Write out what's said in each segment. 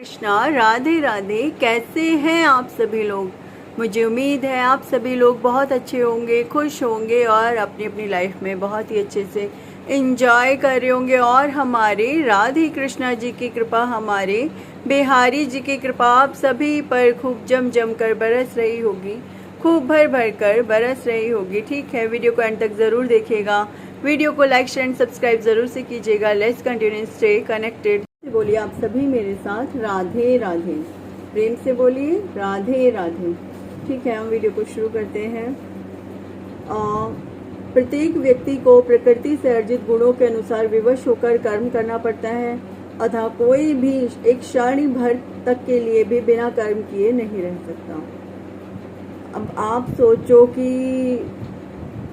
कृष्णा, राधे राधे। कैसे हैं आप सभी लोग? मुझे उम्मीद है आप सभी लोग बहुत अच्छे होंगे, खुश होंगे और अपनी अपनी लाइफ में बहुत ही अच्छे से एंजॉय कर रहे होंगे। और हमारे राधे कृष्णा जी की कृपा, हमारे बिहारी जी की कृपा आप सभी पर खूब जम जम कर बरस रही होगी, खूब भर भर कर बरस रही होगी। ठीक है, वीडियो को एंड तक ज़रूर देखिएगा, वीडियो को लाइक शेयर एंड सब्सक्राइब ज़रूर से कीजिएगा। Let's continue, stay connected. बोलिए आप सभी मेरे साथ राधे राधे, प्रेम से बोलिए राधे राधे। ठीक है, हम वीडियो को शुरू करते हैं। प्रत्येक व्यक्ति को प्रकृति से अर्जित गुणों के अनुसार विवश होकर कर्म करना पड़ता है, अतः कोई भी एक क्षण भर तक के लिए भी बिना कर्म किए नहीं रह सकता। अब आप सोचो कि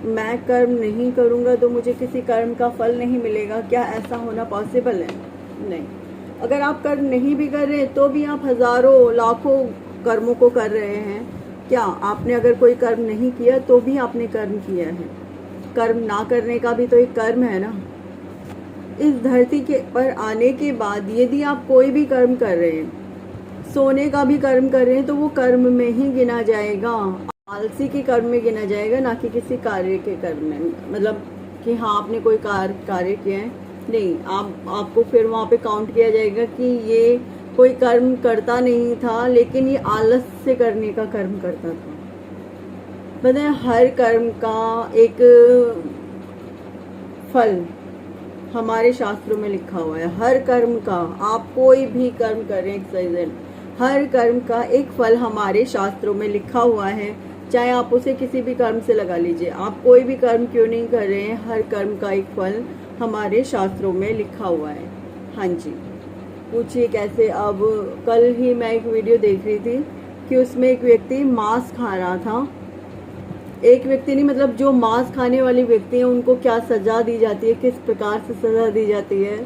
मैं कर्म नहीं करूँगा तो मुझे किसी कर्म का फल नहीं मिलेगा, क्या ऐसा होना पॉसिबल है? नहीं। अगर आप कर्म नहीं भी कर रहे तो भी आप हजारों लाखों कर्मों को कर रहे हैं। क्या आपने अगर कोई कर्म नहीं किया तो भी आपने कर्म किया है? कर्म ना करने का भी तो एक कर्म है ना। इस धरती के पर आने के बाद यदि आप कोई भी कर्म कर रहे हैं, सोने का भी कर्म कर रहे हैं, तो वो कर्म में ही गिना जाएगा, आलसी के कर्म में गिना जाएगा, ना कि किसी कार्य के कर्म में। मतलब कि हाँ आपने कोई कार्य किया है, नहीं, आपको फिर वहाँ पे काउंट किया जाएगा कि ये कोई कर्म करता नहीं था, लेकिन ये आलस से करने का कर्म करता था। मतलब हर कर्म का एक फल हमारे शास्त्रों में लिखा हुआ है। हर कर्म का, आप कोई भी कर्म कर रहे हैं, हर कर्म का एक फल हमारे शास्त्रों में लिखा हुआ है। चाहे आप उसे किसी भी कर्म से लगा लीजिए, आप कोई भी कर्म क्यों नहीं कर रहे हैं, हर कर्म का एक फल हमारे शास्त्रों में लिखा हुआ है। हाँ जी, पूछिए कैसे। अब कल ही मैं एक वीडियो देख रही थी कि उसमें एक व्यक्ति मांस खा रहा था। एक व्यक्ति नहीं, मतलब जो मांस खाने वाले व्यक्ति हैं उनको क्या सजा दी जाती है, किस प्रकार से सजा दी जाती है,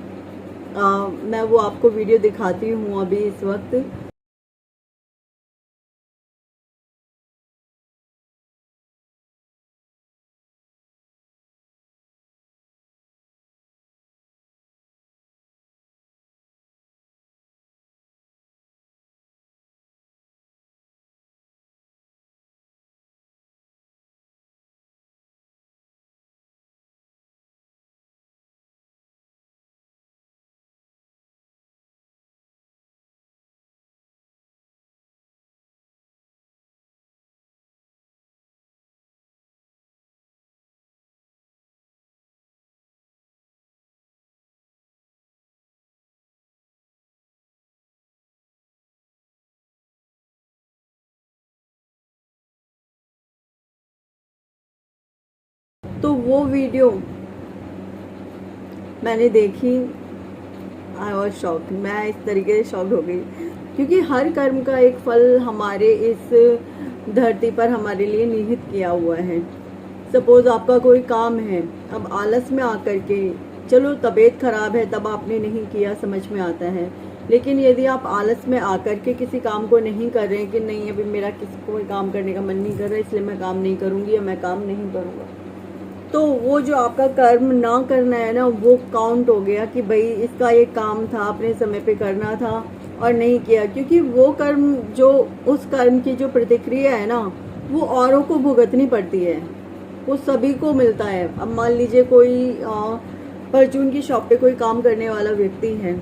मैं वो आपको वीडियो दिखाती हूँ अभी इस वक्त। तो वो वीडियो मैंने देखी, आई वॉज शॉक्ड। मैं इस तरीके से शॉक्ड हो गई, क्योंकि हर कर्म का एक फल हमारे इस धरती पर हमारे लिए निहित किया हुआ है। सपोज आपका कोई काम है, अब आलस में आकर के, चलो तबीयत खराब है तब आपने नहीं किया, समझ में आता है, लेकिन यदि आप आलस में आकर के किसी काम को नहीं कर रहे हैं कि नहीं अभी मेरा किसी कोई काम करने का मन नहीं कर रहा इसलिए मैं काम नहीं करूँगी या मैं काम नहीं करूँगा, तो वो जो आपका कर्म ना करना है ना, वो काउंट हो गया कि भाई इसका ये काम था, अपने समय पे करना था और नहीं किया। क्योंकि वो कर्म, जो उस कर्म की जो प्रतिक्रिया है ना, वो औरों को भुगतनी पड़ती है, वो सभी को मिलता है। अब मान लीजिए कोई परचून की शॉप पे कोई काम करने वाला व्यक्ति है,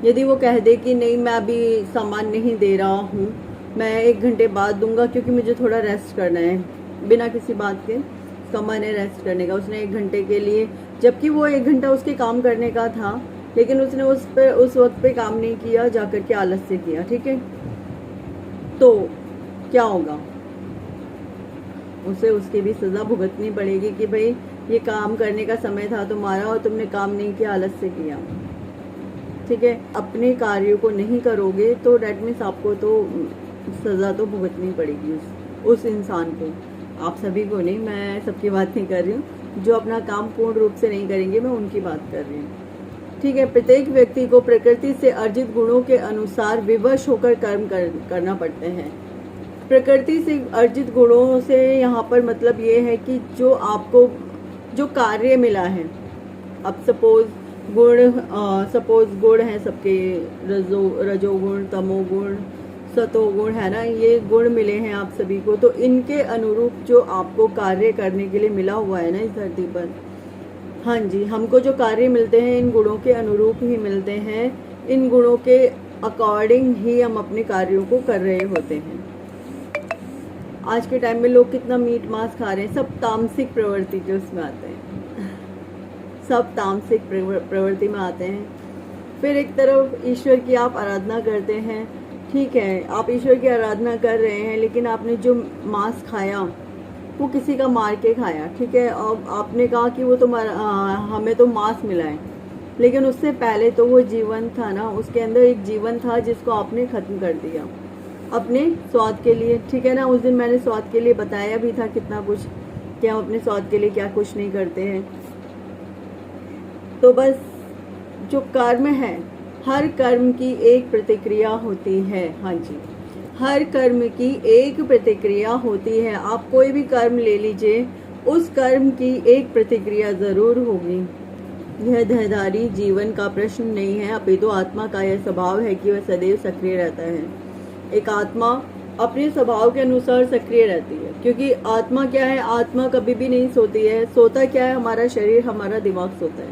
यदि वो कह दे कि नहीं मैं अभी सामान नहीं दे रहा हूँ, मैं 1 घंटे बाद दूंगा क्योंकि मुझे थोड़ा रेस्ट करना है, बिना किसी बात के समय ने रेस्ट करने का, उसने 1 घंटे के लिए, जबकि वो 1 घंटा उसके काम करने का था, लेकिन उसने उस वक्त पे काम नहीं किया, जाकर के आलस से किया। ठीक है, तो क्या होगा, उसे उसकी भी सजा भुगतनी पड़ेगी कि भाई ये काम करने का समय था तुम्हारा और तुमने काम नहीं किया, आलस से किया। ठीक है, अपने कार्यों को नहीं करोगे तो डेट मीन्स आपको तो सजा तो भुगतनी पड़ेगी उस इंसान को। आप सभी को नहीं, मैं सबकी बात नहीं कर रही हूँ, जो अपना काम पूर्ण रूप से नहीं करेंगे मैं उनकी बात कर रही हूँ। ठीक है, प्रत्येक व्यक्ति को प्रकृति से अर्जित गुणों के अनुसार विवश होकर कर्म करना पड़ते हैं। प्रकृति से अर्जित गुणों से यहाँ पर मतलब ये है कि जो आपको जो कार्य मिला है, अब सपोज गुण, सपोज गुण है सबके, रजोगुण, तमोगुण, सतोगुण, है ना, ये गुण मिले हैं आप सभी को। तो इनके अनुरूप जो आपको कार्य करने के लिए मिला हुआ है ना इस धरती पर, हाँ जी, हमको जो कार्य मिलते हैं इन गुणों के अनुरूप ही मिलते हैं। इन गुणों के अकॉर्डिंग ही हम अपने कार्यों को कर रहे होते हैं। आज के टाइम में लोग कितना मीट मांस खा रहे हैं, सब तामसिक प्रवृत्ति के उसमें आते हैं, सब तामसिक प्रवृत्ति में आते हैं। फिर एक तरफ ईश्वर की आप आराधना करते हैं, ठीक है, आप ईश्वर की आराधना कर रहे हैं, लेकिन आपने जो मांस खाया वो किसी का मार के खाया, ठीक है, और आपने कहा कि वो तो हमें तो मांस मिला है, लेकिन उससे पहले तो वो जीवन था ना, उसके अंदर एक जीवन था जिसको आपने खत्म कर दिया अपने स्वाद के लिए, ठीक है ना। उस दिन मैंने स्वाद के लिए बताया भी था कितना कुछ, कि हम अपने स्वाद के लिए क्या कुछ नहीं करते हैं। तो बस जो कर्म है, हर कर्म की एक प्रतिक्रिया होती है, हाँ जी, हर कर्म की एक प्रतिक्रिया होती है। आप कोई भी कर्म ले लीजिए, उस कर्म की एक प्रतिक्रिया जरूर होगी। यह देहधारी जीवन का प्रश्न नहीं है, अपितु आत्मा का यह स्वभाव है कि वह सदैव सक्रिय रहता है। एक आत्मा अपने स्वभाव के अनुसार सक्रिय रहती है, क्योंकि आत्मा क्या है, आत्मा कभी भी नहीं सोती है। सोता क्या है, हमारा शरीर, हमारा दिमाग सोता है,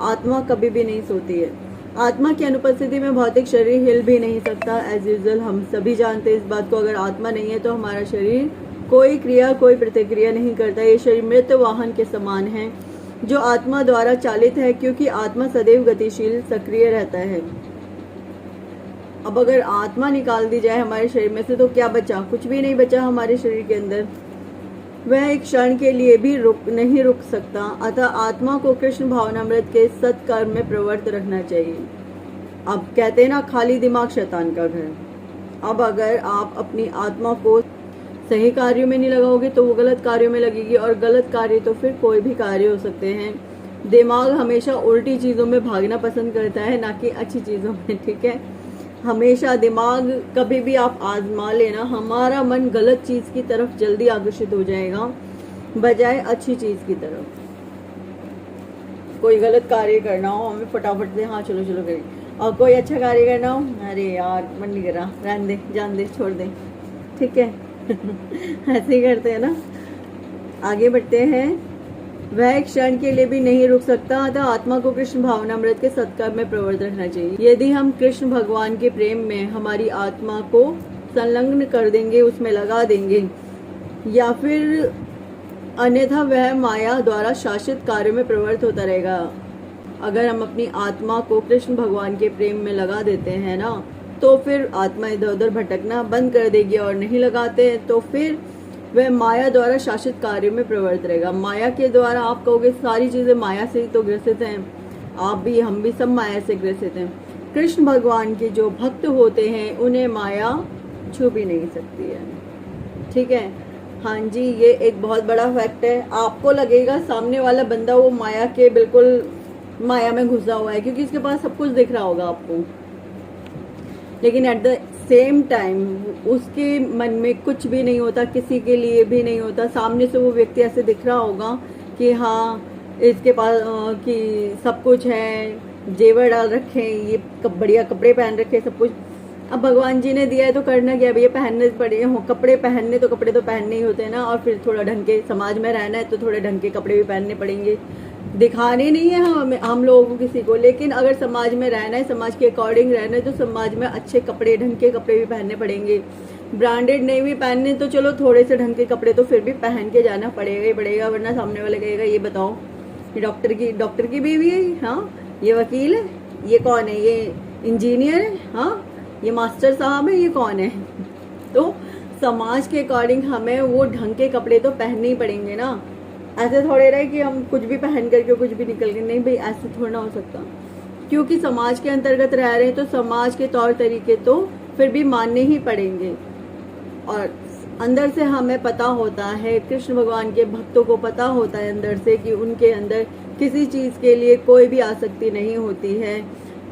आत्मा कभी भी नहीं सोती है। आत्मा की अनुपस्थिति में भौतिक शरीर हिल भी नहीं सकता। एज यूजुअल हम सभी जानते हैं इस बात को, अगर आत्मा नहीं है तो हमारा शरीर कोई क्रिया, कोई प्रतिक्रिया नहीं करता। ये शरीर मृत वाहन के समान है जो आत्मा द्वारा चालित है, क्योंकि आत्मा सदैव गतिशील सक्रिय रहता है। अब अगर आत्मा निकाल दी जाए हमारे शरीर में से तो क्या बचा, कुछ भी नहीं बचा हमारे शरीर के अंदर। वह एक क्षण के लिए भी नहीं रुक सकता। अतः आत्मा को कृष्ण भावनामृत के सत्कर्म में प्रवृत्त रखना चाहिए। अब कहते हैं ना, खाली दिमाग शैतान का घर। अब अगर आप अपनी आत्मा को सही कार्यों में नहीं लगाओगे तो वो गलत कार्यों में लगेगी, और गलत कार्य तो फिर कोई भी कार्य हो सकते हैं। दिमाग हमेशा उल्टी चीजों में भागना पसंद करता है, ना कि अच्छी चीजों में, ठीक है। हमेशा दिमाग कभी भी आप आजमा लेना, हमारा मन गलत चीज की तरफ जल्दी आकर्षित हो जाएगा बजाय अच्छी चीज की तरफ। कोई गलत कार्य करना हो, हमें फटाफट से हाँ चलो चलो करें, और कोई अच्छा कार्य करना हो, अरे यार मन नहीं कर रहा, रहने दे, जान दे, छोड़ दे, ठीक है। ऐसे ही करते हैं ना। आगे बढ़ते हैं। वह एक क्षण के लिए भी नहीं रुक सकता, अतः आत्मा को कृष्ण भावनामृत के सत्कर्म में प्रवृत्त रखना चाहिए। यदि हम कृष्ण भगवान के प्रेम में हमारी आत्मा को संलग्न कर देंगे, उसमें लगा देंगे, या फिर अन्यथा वह माया द्वारा शासित कार्य में प्रवृत्त होता रहेगा। अगर हम अपनी आत्मा को कृष्ण भगवान के प्रेम में लगा देते हैं ना, तो फिर आत्मा इधर उधर भटकना बंद कर देगी, और नहीं लगाते हैं तो फिर वह माया द्वारा शासित कार्य में प्रवृत्त रहेगा। माया के द्वारा आप कहोगे सारी चीजें माया से ही तो ग्रसित हैं, आप भी, हम भी, सब माया से ग्रसित हैं। कृष्ण भगवान के जो भक्त होते हैं उन्हें माया छू भी नहीं सकती है, ठीक है। हाँ जी, ये एक बहुत बड़ा फैक्ट है। आपको लगेगा सामने वाला बंदा वो माया के बिल्कुल माया में घुसा हुआ है, क्योंकि इसके पास सब कुछ दिख रहा होगा आपको, लेकिन एट द सेम टाइम उसके मन में कुछ भी नहीं होता, किसी के लिए भी नहीं होता। सामने से वो व्यक्ति ऐसे दिख रहा होगा कि हाँ इसके पास कि सब कुछ है, जेवर डाल रखे हैं, ये बढ़िया कपड़े पहन रखे, सब कुछ। अब भगवान जी ने दिया है तो करना क्या, भैया पहनने पड़े हो कपड़े, पहनने तो कपड़े तो पहनने ही होते हैं ना, और फिर थोड़ा ढंग के समाज में रहना है तो थोड़े ढंग के कपड़े भी पहनने पड़ेंगे। दिखाने नहीं है हम लोगों को किसी को, लेकिन अगर समाज में रहना है, समाज के अकॉर्डिंग रहना है, तो समाज में अच्छे कपड़े, ढंग के कपड़े भी पहनने पड़ेंगे। ब्रांडेड नहीं भी पहनने तो चलो थोड़े से ढंग के कपड़े तो फिर भी पहन के जाना पड़ेगा ही पड़ेगा, वरना सामने वाले कहेगा ये बताओ ये डॉक्टर की बीवी है, हाँ ये वकील है, ये कौन है, ये इंजीनियर है, हाँ ये मास्टर साहब है, ये कौन है। तो समाज के अकॉर्डिंग हमें वो ढंग के कपड़े तो पहनने ही पड़ेंगे ना। ऐसे थोड़े रहे कि हम कुछ भी पहन करके कुछ भी निकल के, नहीं भाई ऐसे थोड़ा ना हो सकता, क्योंकि समाज के अंतर्गत रह रहे हैं तो समाज के तौर तरीके तो फिर भी मानने ही पड़ेंगे। और अंदर से हमें पता होता है, कृष्ण भगवान के भक्तों को पता होता है अंदर से कि उनके अंदर किसी चीज के लिए कोई भी आसक्ति नहीं होती है।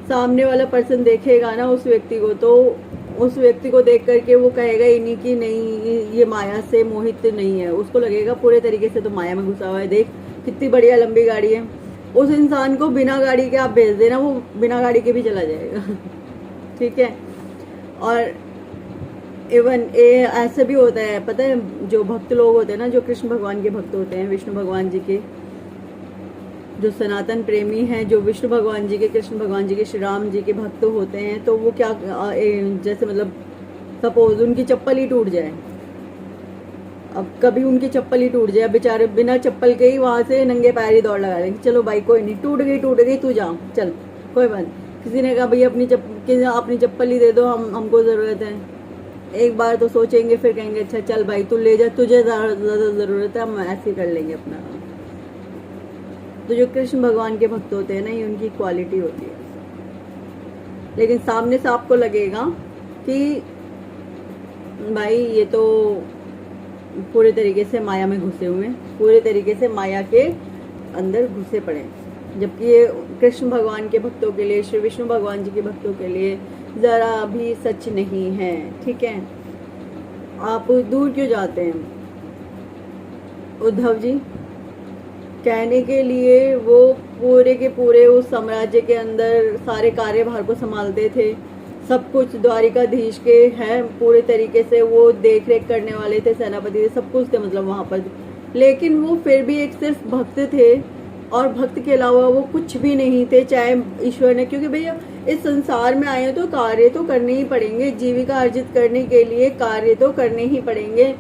सामने वाला पर्सन देखेगा ना उस व्यक्ति को, तो उस व्यक्ति को देख करके वो कहेगा ही नहीं कि नहीं ये माया से मोहित नहीं है, उसको लगेगा पूरे तरीके से तो माया में घुसा हुआ है। देख कितनी बढ़िया लंबी गाड़ी है, उस इंसान को बिना गाड़ी के आप भेज देना, वो बिना गाड़ी के भी चला जाएगा। ठीक है। और इवन ऐसे भी होता है, पता है, जो भक्त लोग होते हैं ना, जो कृष्ण भगवान के भक्त होते हैं, विष्णु भगवान जी के जो सनातन प्रेमी हैं, जो विष्णु भगवान जी के, कृष्ण भगवान जी के, श्री राम जी के भक्त होते हैं, तो वो क्या जैसे मतलब सपोज उनकी चप्पल ही टूट जाए, अब कभी उनकी चप्पल ही टूट जाए, बेचारे बिना चप्पल के ही वहां से नंगे पैर ही दौड़ लगा लेंगे, चलो भाई कोई नहीं, टूट गई तू जा, चल कोई बात। किसी ने कहा भाई अपनी चप्पल ही दे दो, हमको जरूरत है। एक बार तो सोचेंगे, फिर कहेंगे अच्छा चल भाई तू ले जा, तुझे ज्यादा जरूरत है, हम ऐसे ही कर लेंगे अपना। तो जो कृष्ण भगवान के भक्त होते हैं ना, ये उनकी क्वालिटी होती है। लेकिन सामने से आपको लगेगा कि भाई ये तो पूरे तरीके से माया में घुसे हुए, पूरे तरीके से माया के अंदर घुसे पड़े, जबकि ये कृष्ण भगवान के भक्तों के लिए, श्री विष्णु भगवान जी के भक्तों के लिए जरा भी सच नहीं है। ठीक है। आप दूर क्यों जाते हैं? उद्धव जी कहने के लिए वो पूरे के पूरे उस साम्राज्य के अंदर सारे कार्यभार को संभालते थे, सब कुछ द्वारिकाधीश के हैं, पूरे तरीके से वो देख रेख करने वाले थे, सेनापति थे, सब कुछ थे मतलब वहां पर। लेकिन वो फिर भी एक सिर्फ भक्त थे, और भक्त के अलावा वो कुछ भी नहीं थे, चाहे ईश्वर ने, क्योंकि भैया इस संसार में आए तो कार्य तो करने ही पड़ेंगे, जीविका अर्जित करने के लिए कार्य तो करने ही पड़ेंगे,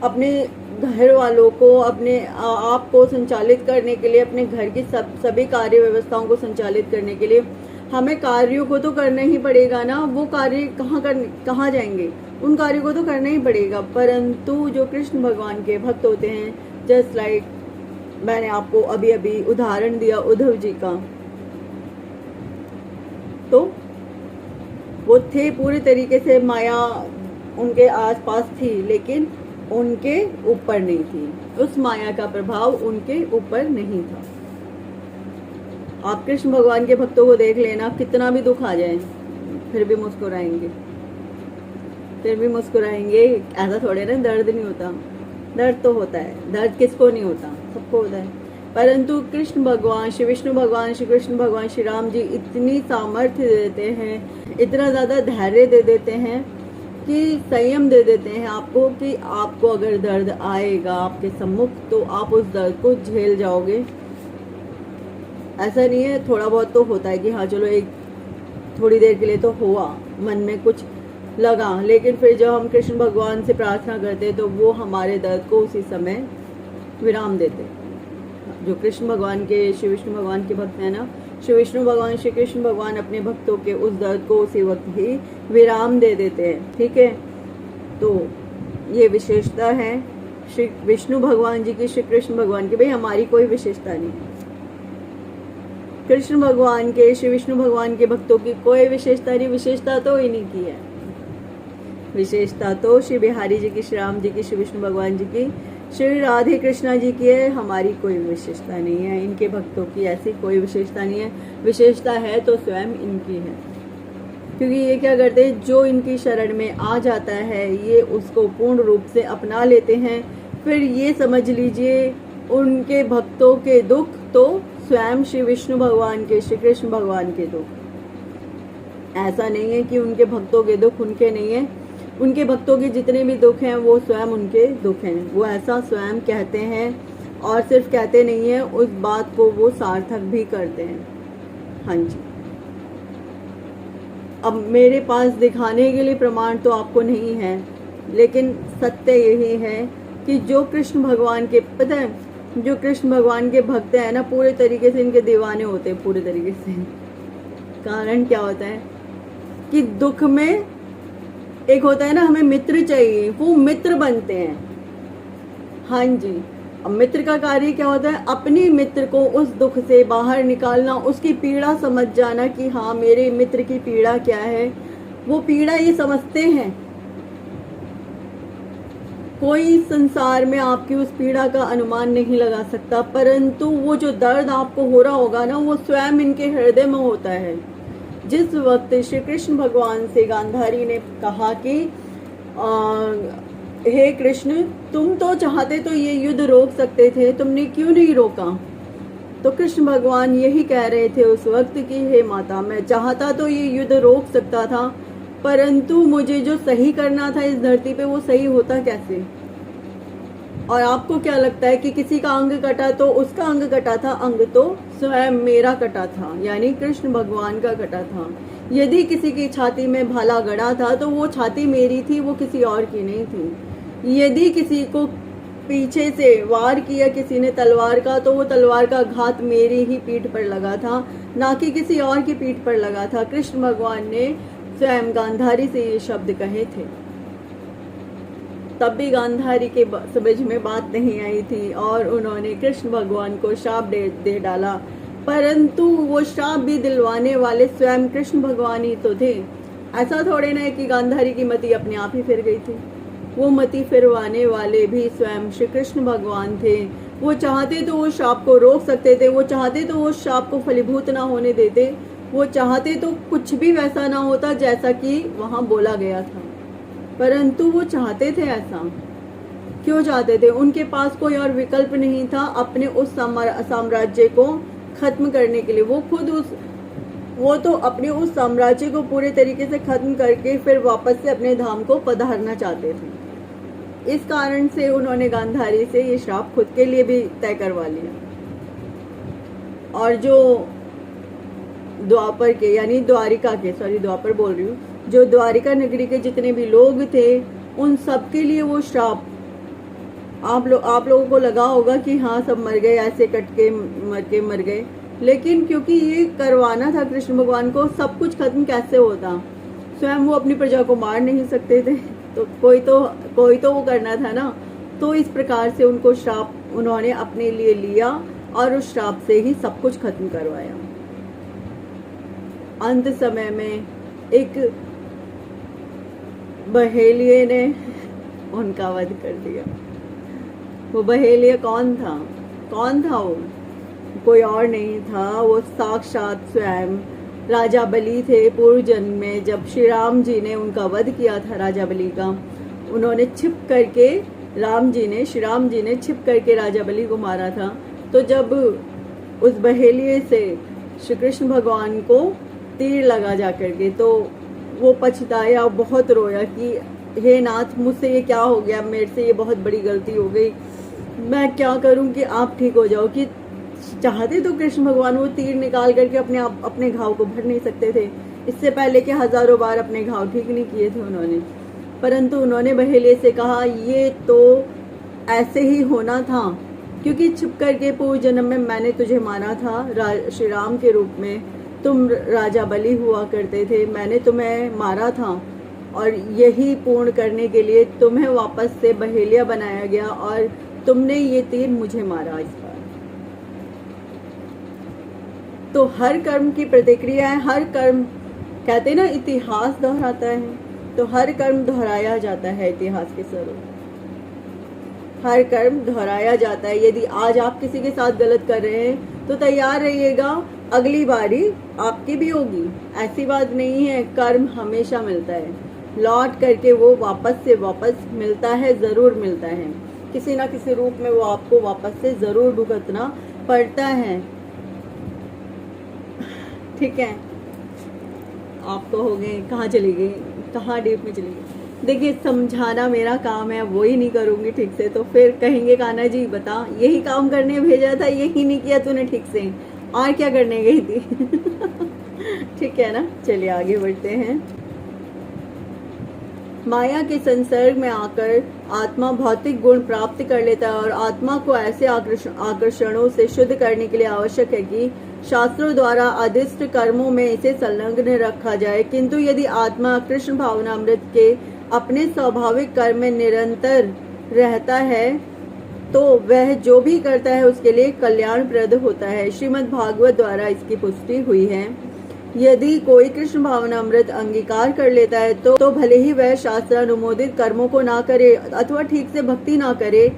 अपने घर वालों को, अपने आप को संचालित करने के लिए, अपने घर की सभी कार्य व्यवस्थाओं को संचालित करने के लिए हमें कार्यों को तो करना ही पड़ेगा ना। वो कार्य कहाँ जाएंगे? उन कार्यों को तो करना ही पड़ेगा। परंतु जो कृष्ण भगवान के भक्त होते हैं, जस्ट लाइक मैंने आपको अभी अभी उदाहरण दिया उद्धव जी का, तो वो थे पूरे तरीके से, माया उनके आसपास थी लेकिन उनके ऊपर नहीं थी, उस माया का प्रभाव उनके ऊपर नहीं था। आप कृष्ण भगवान के भक्तों को देख लेना, कितना भी दुख आ जाए फिर भी मुस्कुराएंगे, फिर भी मुस्कुराएंगे। ऐसा थोड़े ना दर्द नहीं होता, दर्द तो होता है, दर्द किसको नहीं होता, सबको होता है। परंतु कृष्ण भगवान, श्री विष्णु भगवान, श्री कृष्ण भगवान, श्री राम जी इतनी सामर्थ्य दे देते हैं, इतना ज्यादा धैर्य दे देते हैं, कि संयम दे देते हैं आपको, कि आपको अगर दर्द आएगा आपके सम्मुख तो आप उस दर्द को झेल जाओगे। ऐसा नहीं है, थोड़ा बहुत तो होता है कि हाँ चलो एक थोड़ी देर के लिए तो हुआ, मन में कुछ लगा, लेकिन फिर जब हम कृष्ण भगवान से प्रार्थना करते तो वो हमारे दर्द को उसी समय विराम देते। जो कृष्ण भगवान के, श्री विष्णु भगवान के भक्त हैं ना, श्री विष्णु भगवान, श्री कृष्ण भगवान अपने भक्तों के उस दर्द को उसी वक्त ही विराम दे देते हैं। ठीक है। तो ये विशेषता है श्री विष्णु भगवान जी की, श्री कृष्ण भगवान की। भाई हमारी कोई विशेषता नहीं, कृष्ण भगवान के, श्री विष्णु भगवान के भक्तों की कोई विशेषता नहीं। विशेषता तो इन्हीं की है, विशेषता तो श्री बिहारी जी की, श्री राम जी की, श्री विष्णु भगवान जी की, श्री राधे कृष्णा जी की है। हमारी कोई विशेषता नहीं है, इनके भक्तों की ऐसी कोई विशेषता नहीं है। विशेषता है तो स्वयं इनकी है, क्योंकि ये क्या करते हैं, जो इनकी शरण में आ जाता है ये उसको पूर्ण रूप से अपना लेते हैं। फिर ये समझ लीजिए उनके भक्तों के दुख तो स्वयं श्री विष्णु भगवान के, श्री कृष्ण भगवान के दुख। ऐसा नहीं है कि उनके भक्तों के दुख उनके नहीं है, उनके भक्तों के जितने भी दुख हैं वो स्वयं उनके दुख हैं। वो ऐसा स्वयं कहते हैं, और सिर्फ कहते नहीं है, उस बात को वो सार्थक भी करते हैं। हाँ जी। अब मेरे पास दिखाने के लिए प्रमाण तो आपको नहीं है, लेकिन सत्य यही है कि जो कृष्ण भगवान के, पता है, जो कृष्ण भगवान के भक्त हैं ना, पूरे तरीके से इनके दीवाने होते हैं, पूरे तरीके से। कारण क्या होता है कि दुख में एक होता है ना, हमें मित्र चाहिए, वो मित्र बनते हैं। हाँ जी। अब मित्र का कार्य क्या होता है, अपने मित्र को उस दुख से बाहर निकालना, उसकी पीड़ा समझ जाना कि हाँ मेरे मित्र की पीड़ा क्या है, वो पीड़ा ये समझते हैं। कोई संसार में आपकी उस पीड़ा का अनुमान नहीं लगा सकता, परंतु वो जो दर्द आपको हो रहा होगा ना, वो स्वयं इनके हृदय में होता है। जिस वक्त श्री कृष्ण भगवान से गांधारी ने कहा कि हे कृष्ण, तुम तो चाहते तो ये युद्ध रोक सकते थे, तुमने क्यों नहीं रोका? तो कृष्ण भगवान यही कह रहे थे उस वक्त कि हे माता, मैं चाहता तो ये युद्ध रोक सकता था, परंतु मुझे जो सही करना था इस धरती पे वो सही होता कैसे। और आपको क्या लगता है कि किसी का अंग कटा तो उसका अंग कटा था? अंग तो स्वयं मेरा कटा था, यानी कृष्ण भगवान का कटा था। यदि किसी की छाती में भाला गड़ा था तो वो छाती मेरी थी, वो किसी और की नहीं थी। यदि किसी को पीछे से वार किया किसी ने तलवार का, तो वो तलवार का घात मेरी ही पीठ पर लगा था, ना कि किसी और की पीठ पर लगा था। कृष्ण भगवान ने स्वयं गांधारी से ये शब्द कहे थे। तब भी गांधारी के समझ में बात नहीं आई थी और उन्होंने कृष्ण भगवान को श्राप दे डाला, परंतु वो श्राप भी दिलवाने वाले स्वयं कृष्ण भगवान ही तो थे। ऐसा थोड़े ना है कि गांधारी की मति अपने आप ही फिर गई थी। वो मति फिरवाने वाले भी स्वयं श्री कृष्ण भगवान थे। वो चाहते तो वो श्राप को रोक सकते थे, वो चाहते तो वो श्राप को फलीभूत ना होने देते, वो चाहते तो कुछ भी वैसा ना होता जैसा कि वहां बोला गया था, परंतु वो चाहते थे ऐसा। क्यों चाहते थे? उनके पास कोई और विकल्प नहीं था अपने उस साम्राज्य को खत्म करने के लिए। वो तो अपने उस साम्राज्य को पूरे तरीके से खत्म करके फिर वापस से अपने धाम को पधारना चाहते थे। इस कारण से उन्होंने गांधारी से ये श्राप खुद के लिए भी तय करवा लिया। और जो द्वापर के, यानी द्वारिका के, सॉरी द्वापर बोल रही हूँ, जो द्वारिका नगरी के जितने भी लोग थे उन सबके लिए वो श्राप, आप लोगों को लगा होगा कि हाँ सब मर गए, ऐसे कट के मर गए, लेकिन क्योंकि ये करवाना था कृष्ण भगवान को, सब कुछ खत्म कैसे होता? स्वयं वो अपनी प्रजा को मार नहीं सकते थे, तो कोई तो वो करना था ना। तो इस प्रकार से उनको श्राप उन्होंने अपने लिए लिया और उस श्राप से ही सब कुछ खत्म करवाया। अंत समय में एक बहेलिये ने उनका वध कर दिया। वो बहेलिया कौन था? वो कोई और नहीं था, वो साक्षात स्वयं राजा बलि थे। पूर्व जन्म में जब श्री राम जी ने उनका वध किया था राजा बलि का, उन्होंने श्री राम जी ने छिप करके राजा बलि को मारा था। तो जब उस बहेलिये से श्री कृष्ण भगवान को तीर लगा जा करके, तो वो पछताया, बहुत रोया कि हे नाथ, मुझसे ये क्या हो गया, मेरे से ये बहुत बड़ी गलती हो गई, मैं क्या करूं कि आप ठीक हो जाओ। कि चाहते तो कृष्ण भगवान वो तीर निकाल करके अपने घाव को भर नहीं सकते थे। इससे पहले के हजारों बार अपने घाव ठीक नहीं किए थे उन्होंने, परंतु उन्होंने बहेलिये से कहा ये तो ऐसे ही होना था, क्योंकि छिप करके पूर्व जन्म में मैंने तुझे माना था श्री राम के रूप में, तुम राजा बलि हुआ करते थे, मैंने तुम्हें मारा था और यही पूर्ण करने के लिए तुम्हें वापस से बहेलिया बनाया गया और तुमने ये तीर मुझे मारा इस बार। तो हर कर्म की प्रतिक्रिया है, हर कर्म, कहते हैं ना इतिहास दोहराता है, तो हर कर्म दोहराया जाता है इतिहास के स्वरूप। हर कर्म दोहराया जाता है। यदि आज आप किसी के साथ गलत कर रहे हैं तो तैयार रहिएगा, अगली बारी आपकी भी होगी। ऐसी बात नहीं है, कर्म हमेशा मिलता है, लौट करके वो वापस मिलता है, जरूर मिलता है, किसी ना किसी रूप में वो आपको वापस से जरूर भुगतना पड़ता है। ठीक है, आप तो हो गए, कहाँ चली गई, कहाँ डीप में चली गई। देखिए, समझाना मेरा काम है, वो ही नहीं करूंगी ठीक से तो फिर कहेंगे कान्हा जी बता, यही काम करने भेजा था, यही नहीं किया तूने ठीक से, और क्या करने गई थी। ठीक है ना, चलिए आगे बढ़ते हैं। माया के संसर्ग में आकर आत्मा भौतिक गुण प्राप्त कर लेता है और आत्मा को ऐसे आकर्षणों से शुद्ध करने के लिए आवश्यक है कि शास्त्रों द्वारा आदिष्ट कर्मों में इसे संलग्न रखा जाए। किंतु यदि आत्मा कृष्ण भावनामृत के अपने स्वाभाविक कर्म में निरंतर रहता है तो वह जो भी करता है उसके लिए कल्याणप्रद होता है। श्रीमद् भागवत द्वारा इसकी पुष्टि हुई है। यदि कोई कृष्ण भावनामृत अंगीकार कर लेता है तो भले ही वह शास्त्रानुमोदित कर्मों को ना करे अथवा ठीक से भक्ति ना करे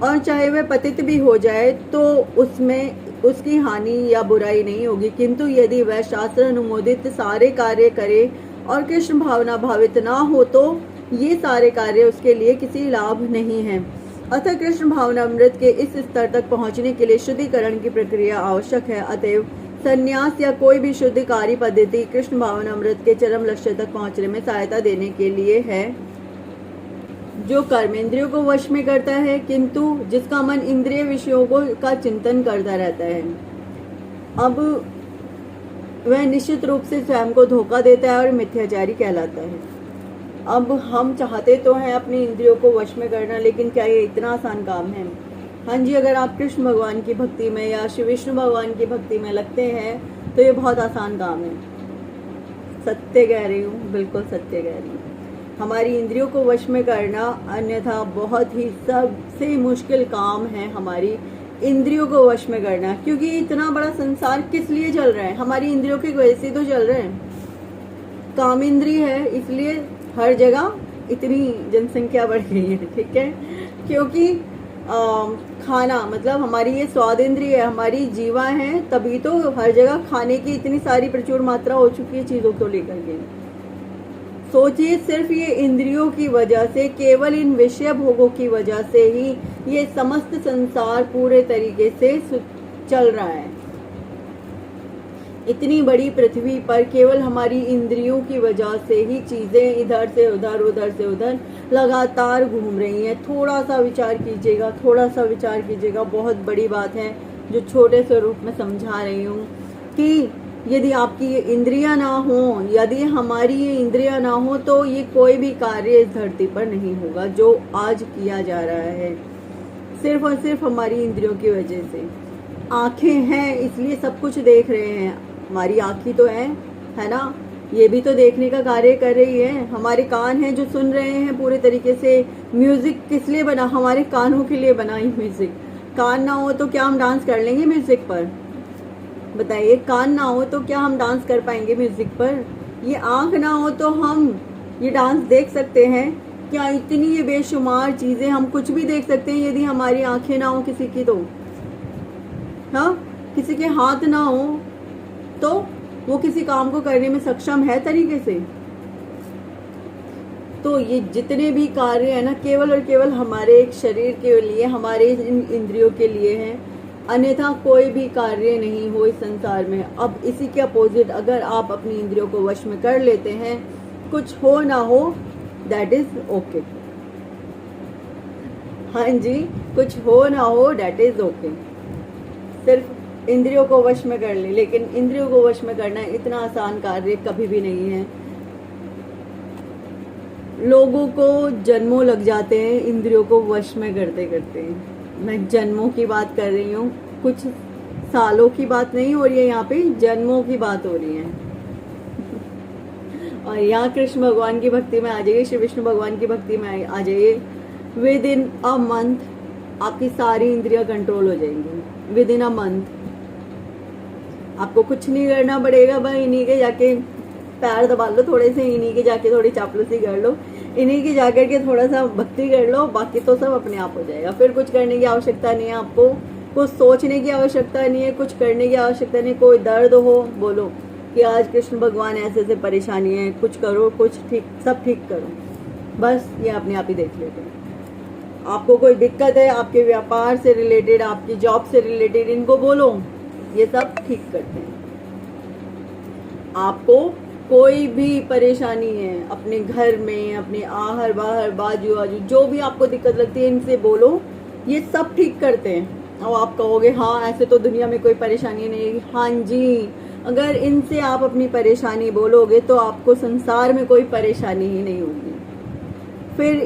और चाहे वह पतित भी हो जाए तो उसमें उसकी हानि या बुराई नहीं होगी। किंतु यदि वह शास्त्र अनुमोदित सारे कार्य करे और कृष्ण भावना भावित ना हो तो ये सारे कार्य उसके लिए किसी लाभ नहीं है। अतः कृष्ण भावनामृत के इस स्तर तक पहुंचने के लिए शुद्धिकरण की प्रक्रिया आवश्यक है। अतएव संन्यास या कोई भी शुद्धिकारी पद्धति कृष्ण भावनामृत के चरम लक्ष्य तक पहुंचने में सहायता देने के लिए है, जो कर्मेंद्रियों को वश में करता है किंतु जिसका मन इंद्रिय विषयों का चिंतन करता रहता है। अब वह निश्चित रूप से स्वयं को धोखा देता है और मिथ्याचारी कहलाता है। अब हम चाहते तो हैं अपनी इंद्रियों को वश में करना, लेकिन क्या ये इतना आसान काम है? हाँ जी, अगर आप कृष्ण भगवान की भक्ति में या श्री विष्णु भगवान की भक्ति में लगते हैं तो ये बहुत आसान काम है। सत्य कह रही हूँ, बिल्कुल सत्य कह रही हूँ। हमारी इंद्रियों को वश में करना अन्यथा बहुत ही सबसे मुश्किल काम है, हमारी इंद्रियों को वश में करना। क्योंकि इतना बड़ा संसार किस लिए चल रहा है? हमारी इंद्रियों की वजह से तो चल रहे हैं। काम इंद्रिय है, इसलिए हर जगह इतनी जनसंख्या बढ़ गई है, ठीक है। क्योंकि खाना मतलब हमारी ये स्वाद इंद्रिय है, हमारी जीवा है, तभी तो हर जगह खाने की इतनी सारी प्रचुर मात्रा हो चुकी है चीजों को लेकर के। सोचिए, सिर्फ ये इंद्रियों की वजह से, केवल इन विषय भोगों की वजह से ही ये समस्त संसार पूरे तरीके से चल रहा है। इतनी बड़ी पृथ्वी पर केवल हमारी इंद्रियों की वजह से ही चीजें इधर से उधर, उधर से उधर लगातार घूम रही हैं। थोड़ा सा विचार कीजिएगा, थोड़ा सा विचार कीजिएगा। बहुत बड़ी बात है जो छोटे से रूप में समझा रही हूँ कि यदि आपकी ये इंद्रियां ना हो, यदि हमारी ये इंद्रियां ना हो, तो ये कोई भी कार्य इस धरती पर नहीं होगा जो आज किया जा रहा है, सिर्फ और सिर्फ हमारी इंद्रियों की वजह से। आंखें हैं इसलिए सब कुछ देख रहे हैं, हमारी आंखें तो है ना, ये भी तो देखने का कार्य कर रही है। हमारे कान हैं जो सुन रहे हैं पूरे तरीके से। म्यूजिक किस लिए बना? हमारे कानों के लिए बना ही म्यूजिक। कान ना हो तो क्या हम डांस कर लेंगे म्यूजिक पर? बताइए, कान ना हो तो क्या हम डांस कर पाएंगे म्यूजिक पर? ये आंख ना हो तो हम ये डांस देख सकते हैं क्या? इतनी ये बेशुमार चीजें, हम कुछ भी देख सकते हैं यदि हमारी आंखें ना हो किसी की तो। हाँ, किसी के हाथ ना हो तो वो किसी काम को करने में सक्षम है तरीके से। तो ये जितने भी कार्य है ना, केवल और केवल हमारे एक शरीर के लिए, हमारे इन इंद्रियों के लिए है, अन्यथा कोई भी कार्य नहीं हो इस संसार में। अब इसी के अपोजिट अगर आप अपनी इंद्रियों को वश में कर लेते हैं, कुछ हो ना हो, दैट इज ओके। हाँ जी, कुछ हो ना हो, दैट इज ओके। सिर्फ इंद्रियों को वश में कर ले, लेकिन इंद्रियों को वश में करना इतना आसान कार्य कभी भी नहीं है। लोगों को जन्मों लग जाते हैं इंद्रियों को वश में करते करते। मैं जन्मों की बात कर रही हूँ, कुछ सालों की बात नहीं हो रही है, यहाँ पे जन्मों की बात हो रही है। और यहाँ कृष्ण भगवान की भक्ति में आ जाइए, श्री विष्णु भगवान की भक्ति में आ जाइए, विद इन अ मंथ आपकी सारी इंद्रियां कंट्रोल हो जाएंगी। विद इन अ मंथ आपको कुछ नहीं करना पड़ेगा, भाई इन्हीं के जाके पैर दबा लो थोड़े से, इन्हीं के जाके थोड़ी चापलूसी कर लो, इन्हीं की जाकर के थोड़ा सा भक्ति कर लो, बाकी तो सब अपने आप हो जाएगा। फिर कुछ करने की आवश्यकता नहीं है आपको, कुछ सोचने की आवश्यकता नहीं है, कुछ करने की आवश्यकता नहीं। कोई दर्द हो, बोलो कि आज कृष्ण भगवान ऐसे ऐसे परेशानी है, कुछ करो, कुछ ठीक, सब ठीक करो, बस ये अपने आप ही देख लेते हैं। आपको कोई दिक्कत है आपके व्यापार से रिलेटेड, आपकी जॉब से रिलेटेड, इनको बोलो, ये सब ठीक करते हैं। आपको कोई भी परेशानी है अपने घर में, अपने आहर बाहर, बाजू बाजू, जो भी आपको दिक्कत लगती है, इनसे बोलो, ये सब ठीक करते हैं। और आप कहोगे हाँ ऐसे तो दुनिया में कोई परेशानी नहीं। हाँ जी, अगर इनसे आप अपनी परेशानी बोलोगे तो आपको संसार में कोई परेशानी ही नहीं होगी। फिर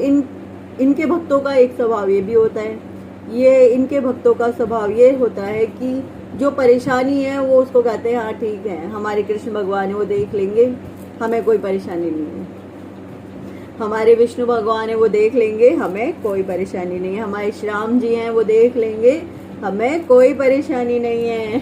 इनके भक्तों का एक स्वभाव ये भी होता है, ये इनके भक्तों का स्वभाव ये होता है कि जो परेशानी है वो उसको कहते हैं हाँ ठीक है, हमारे कृष्ण भगवान है वो देख लेंगे, हमें कोई परेशानी नहीं है। हमारे विष्णु भगवान है वो देख लेंगे, हमें कोई परेशानी नहीं है। हमारे श्री राम जी हैं वो देख लेंगे, हमें कोई परेशानी नहीं है।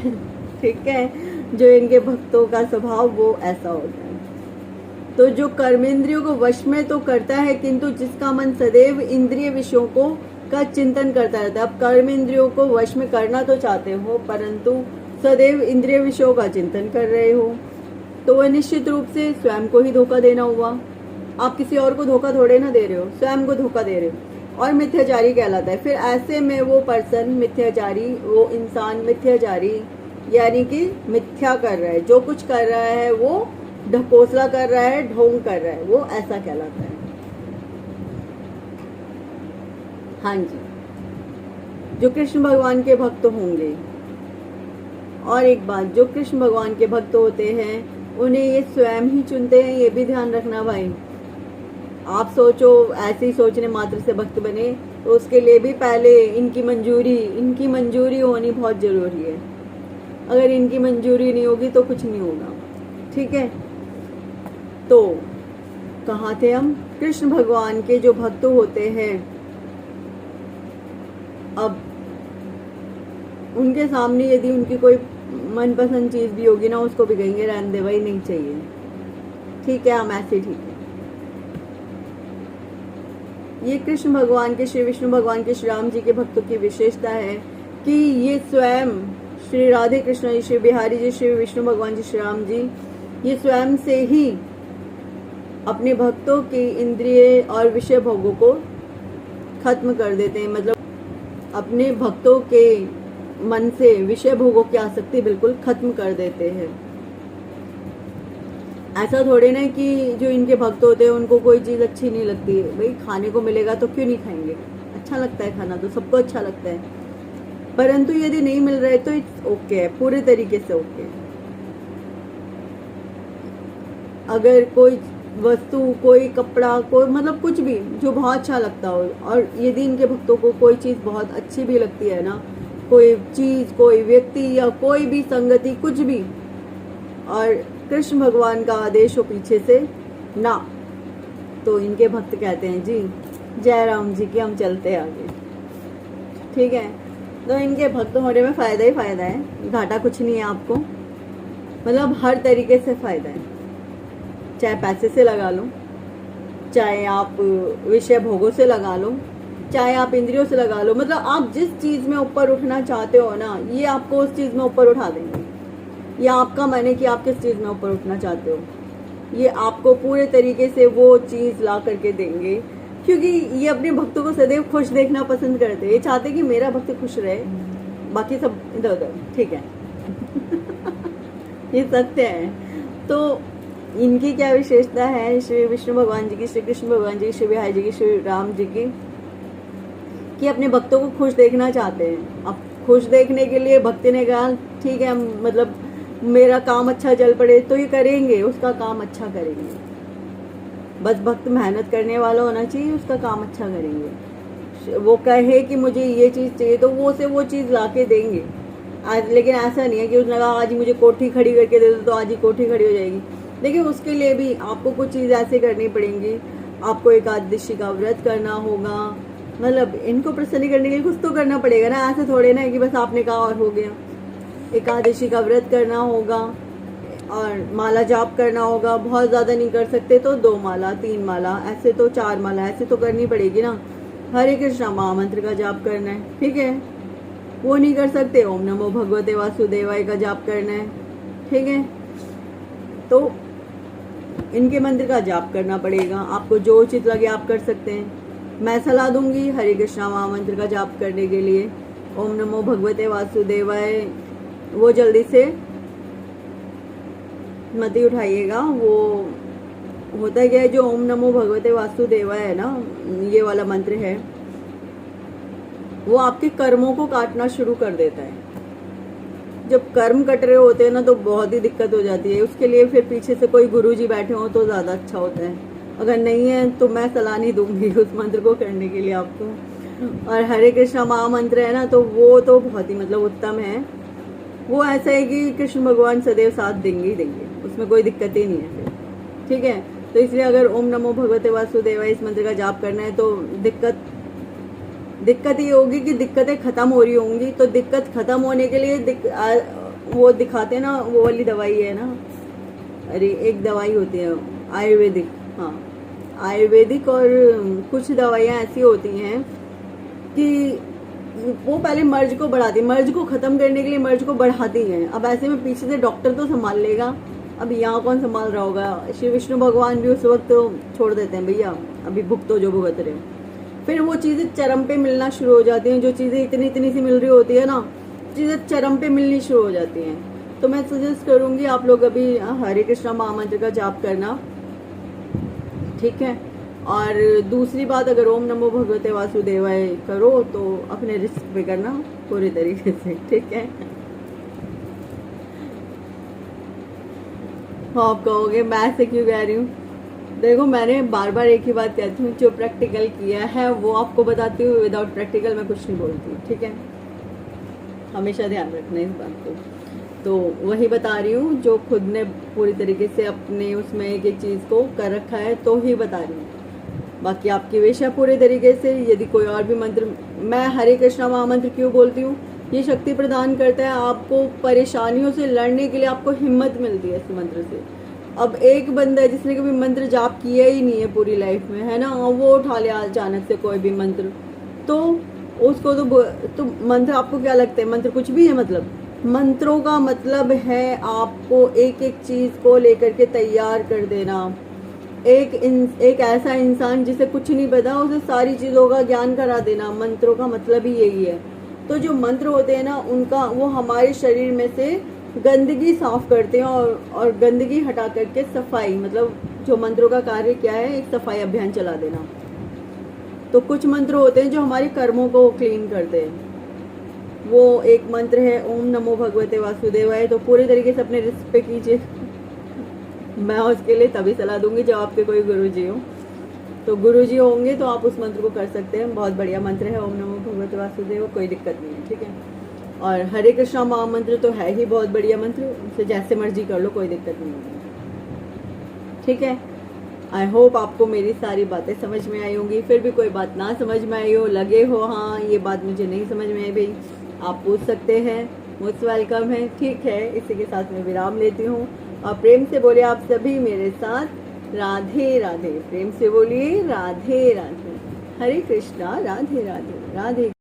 ठीक है, जो इनके भक्तों का स्वभाव वो ऐसा होता है। तो जो कर्मेंद्रियों को वश में तो करता है, किंतु जिसका मन सदैव इंद्रिय विषयों को का चिंतन करता रहता है। अब कर्मेंद्रियों को वश में करना तो चाहते हो, परंतु सदैव इंद्रिय विषयों का चिंतन कर रहे हो, तो वह निश्चित रूप से स्वयं को ही धोखा देना हुआ। आप किसी और को धोखा थोड़े ना दे रहे हो, स्वयं को धोखा दे रहे हो। और मिथ्याचारी कहलाता है। फिर ऐसे में वो पर्सन मिथ्याचारी, वो इंसान मिथ्याचारी यानी कि मिथ्या कर रहा है, जो कुछ कर रहा है वो ढकोसला कर रहा है, ढोंग कर रहा है, वो ऐसा कहलाता है। हाँ जी, जो कृष्ण भगवान के भक्त होंगे। और एक बात, जो कृष्ण भगवान के भक्त होते हैं उन्हें ये स्वयं ही चुनते हैं, ये भी ध्यान रखना भाई। आप सोचो ऐसे ही सोचने मात्र से भक्त बने तो उसके लिए भी पहले इनकी मंजूरी होनी बहुत जरूरी है। अगर इनकी मंजूरी नहीं होगी तो कुछ नहीं होगा। ठीक है, तो कहाँ थे हम? कृष्ण भगवान के जो भक्त होते हैं, अब उनके सामने यदि उनकी कोई मनपसंद चीज भी होगी ना, उसको भी कहेंगे रहने दे भाई, नहीं चाहिए। ठीक है, हम ऐसे ठीक है। ये कृष्ण भगवान के, श्री विष्णु भगवान के, श्री राम जी के भक्तों की विशेषता है कि ये स्वयं श्री राधे कृष्ण जी, श्री बिहारी जी, श्री विष्णु भगवान जी, श्री राम जी, ये स्वयं से ही अपने भक्तों की इंद्रिय और विषय भोगों को खत्म कर देते हैं। मतलब अपने भक्तों के मन से विषय भोगों की आसक्ति बिल्कुल खत्म कर देते हैं। ऐसा थोड़े ना कि जो इनके भक्त होते हैं उनको कोई चीज अच्छी नहीं लगती है। भाई खाने को मिलेगा तो क्यों नहीं खाएंगे, अच्छा लगता है खाना, तो सबको अच्छा लगता है। परंतु यदि नहीं मिल रहा है तो इट्स ओके है, पूरे तरीके से ओके है। अगर कोई वस्तु, कोई कपड़ा, कोई मतलब कुछ भी जो बहुत अच्छा लगता हो, और यदि इनके भक्तों को कोई चीज बहुत अच्छी भी लगती है ना, कोई चीज, कोई व्यक्ति या कोई भी संगति, कुछ भी, और कृष्ण भगवान का आदेश हो पीछे से ना, तो इनके भक्त कहते हैं जी जय राम जी की, हम चलते आगे। ठीक है, तो इनके भक्त होने में फायदा ही फायदा है, घाटा कुछ नहीं है आपको। मतलब हर तरीके से फायदा है, चाहे पैसे से लगा लो, चाहे आप विषय भोगों से लगा लो, चाहे आप इंद्रियों से लगा लो। मतलब आप जिस चीज में ऊपर उठना चाहते हो ना, ये आपको उस चीज में ऊपर उठा देंगे। ये आपका मन है कि आप किस चीज में ऊपर उठना चाहते हो, ये आपको पूरे तरीके से वो चीज ला करके देंगे, क्योंकि ये अपने भक्तों को सदैव खुश देखना पसंद करते हैं। ये चाहते कि मेरा भक्त खुश रहे, बाकी सब इधर उधर। ठीक है ये सत्य है। तो इनकी क्या विशेषता है श्री विष्णु भगवान जी की, श्री कृष्ण भगवान जी की, श्री बिहारी जी की, श्री राम जी की, कि अपने भक्तों को खुश देखना चाहते हैं। अब खुश देखने के लिए भक्त ने कहा ठीक है, मतलब मेरा काम अच्छा चल पड़े, तो ये करेंगे, उसका काम अच्छा करेंगे। बस भक्त मेहनत करने वाला होना चाहिए, उसका काम अच्छा करेंगे। वो कहे कि मुझे ये चीज चाहिए तो वो से वो चीज ला के देंगे। आज लेकिन ऐसा नहीं है कि उसने कहा आज ही मुझे कोठी खड़ी करके दे दो तो आज ही कोठी खड़ी हो जाएगी। देखिए उसके लिए भी आपको कुछ चीज ऐसे करनी पड़ेंगी। आपको एकादशी का व्रत करना होगा, मतलब इनको प्रसन्न करने के लिए कुछ तो करना पड़ेगा ना। ऐसे थोड़े ना कि बस आपने कहा और हो गया। एकादशी का व्रत करना होगा और माला जाप करना होगा। बहुत ज्यादा नहीं कर सकते तो 2 माला 3 माला, ऐसे तो 4 माला ऐसे तो करनी पड़ेगी ना। हरे कृष्णा महामंत्र का जाप करना है, ठीक है। वो नहीं कर सकते ओम नमो भगवते वासुदेवाय का जाप करना है, ठीक है। तो इनके मंत्र का जाप करना पड़ेगा। आपको जो उचित लगे आप कर सकते हैं। मैं सलाह दूंगी हरे कृष्णा महामंत्र का जाप करने के लिए। ओम नमो भगवते वासुदेवाय वो जल्दी से मत ही उठाइएगा। वो होता क्या है, जो ओम नमो भगवते वासुदेवाय है ना, ये वाला मंत्र है, वो आपके कर्मों को काटना शुरू कर देता है। जब कर्म कट रहे होते हैं ना तो बहुत ही दिक्कत हो जाती है। उसके लिए फिर पीछे से कोई गुरुजी बैठे हो तो ज्यादा अच्छा होता है। अगर नहीं है तो मैं सलाह नहीं दूंगी उस मंत्र को करने के लिए आपको। और हरे कृष्णा महामंत्र है ना, तो वो तो बहुत ही मतलब उत्तम है। वो ऐसा है कि कृष्ण भगवान सदैव साथ देंगे ही देंगे, उसमें कोई दिक्कत ही नहीं है फिर, ठीक है। तो इसलिए अगर ओम नमो भगवते वासुदेवाय इस मंत्र का जाप करना है तो दिक्कत ये होगी कि दिक्कतें खत्म हो रही होंगी। तो दिक्कत खत्म होने के लिए वो दिखाते ना, वो वाली दवाई है ना, अरे एक दवाई होती है आयुर्वेदिक, हाँ आयुर्वेदिक, और कुछ दवाइयाँ ऐसी होती हैं कि वो पहले मर्ज को बढ़ाती, मर्ज को खत्म करने के लिए मर्ज को बढ़ाती हैं। अब ऐसे में पीछे से डॉक्टर तो संभाल लेगा, अब यहाँ कौन संभाल रहा होगा। श्री विष्णु भगवान भी उस वक्त छोड़ देते हैं, भैया अभी भुगतो जो भुगत रहे हो। फिर वो चीज़ें चरम पे मिलना शुरू हो जाती हैं। जो चीज़ें इतनी इतनी सी मिल रही होती है ना, चीज़ें चरम पे मिलनी शुरू हो जाती हैं। तो मैं सजेस्ट करूँगी आप लोग अभी हरे कृष्णा महामंत्र का जाप करना, ठीक है। और दूसरी बात, अगर ओम नमो भगवते वासुदेवाय करो तो अपने रिस्क पे करना पूरी तरीके से, ठीक है। आप कहोगे मैं ऐसे क्यों कह रही हूँ? देखो, मैंने बार बार एक ही बात कहती हूँ, जो प्रैक्टिकल किया है वो आपको बताती हूँ, विदाउट प्रैक्टिकल मैं कुछ नहीं बोलती, ठीक है। हमेशा ध्यान रखना इस बात को। तो वही बता रही हूँ, जो खुद ने पूरी तरीके से अपने उसमें एक एक चीज़ को कर रखा है तो ही बता रही हूँ। बाकी आपकी विश है पूरे तरीके से। यदि कोई और भी मंत्र, मैं हरे कृष्णा महामंत्र क्यों बोलती हूँ, ये शक्ति प्रदान करता है आपको, परेशानियों से लड़ने के लिए आपको हिम्मत मिलती है इस मंत्र से। अब एक बंदा है जिसने कभी मंत्र जाप किया ही नहीं है पूरी लाइफ में, है ना, वो उठा लिया अचानक से कोई भी मंत्र, तो उसको तो मंत्र आपको क्या लगता है, मंत्र कुछ भी है? मतलब मंत्रों का मतलब है आपको एक एक चीज को लेकर के तैयार कर देना। एक ऐसा इंसान जिसे कुछ नहीं पता, उसे सारी चीजों का ज्ञान करा देना। मंत्रों का मतलब ही यही है। तो जो मंत्र होते हैं ना, उनका वो हमारे शरीर में से गंदगी साफ करते हैं और गंदगी हटा करके सफाई, मतलब जो मंत्रों का कार्य क्या है, एक सफाई अभियान चला देना। तो कुछ मंत्र होते हैं जो हमारे कर्मों को क्लीन करते हैं। वो एक मंत्र है ओम नमो भगवते वासुदेवाय, तो पूरे तरीके से अपने रिस्क पे कीजिए। मैं उसके लिए तभी सलाह दूंगी जब आपके कोई गुरुजी हो। तो गुरुजी होंगे तो आप उस मंत्र को कर सकते हैं। बहुत बढ़िया मंत्र है ओम नमो भगवते वासुदेव, कोई दिक्कत नहीं है, ठीक है। और हरे कृष्णा महामंत्र तो है ही बहुत बढ़िया मंत्र, उसे जैसे मर्जी कर लो, कोई दिक्कत नहीं होगी, ठीक है। आई होप आपको मेरी सारी बातें समझ में आई होंगी। फिर भी कोई बात ना समझ में आई हो, लगे हो हाँ ये बात मुझे नहीं समझ में आई भाई, आप पूछ सकते हैं, मोस्ट वेलकम है, ठीक है। इसी के साथ मैं विराम लेती हूँ और प्रेम से बोले आप सभी मेरे साथ राधे राधे। प्रेम से बोलिए राधे राधे। हरे कृष्णा, राधे राधे, राधे।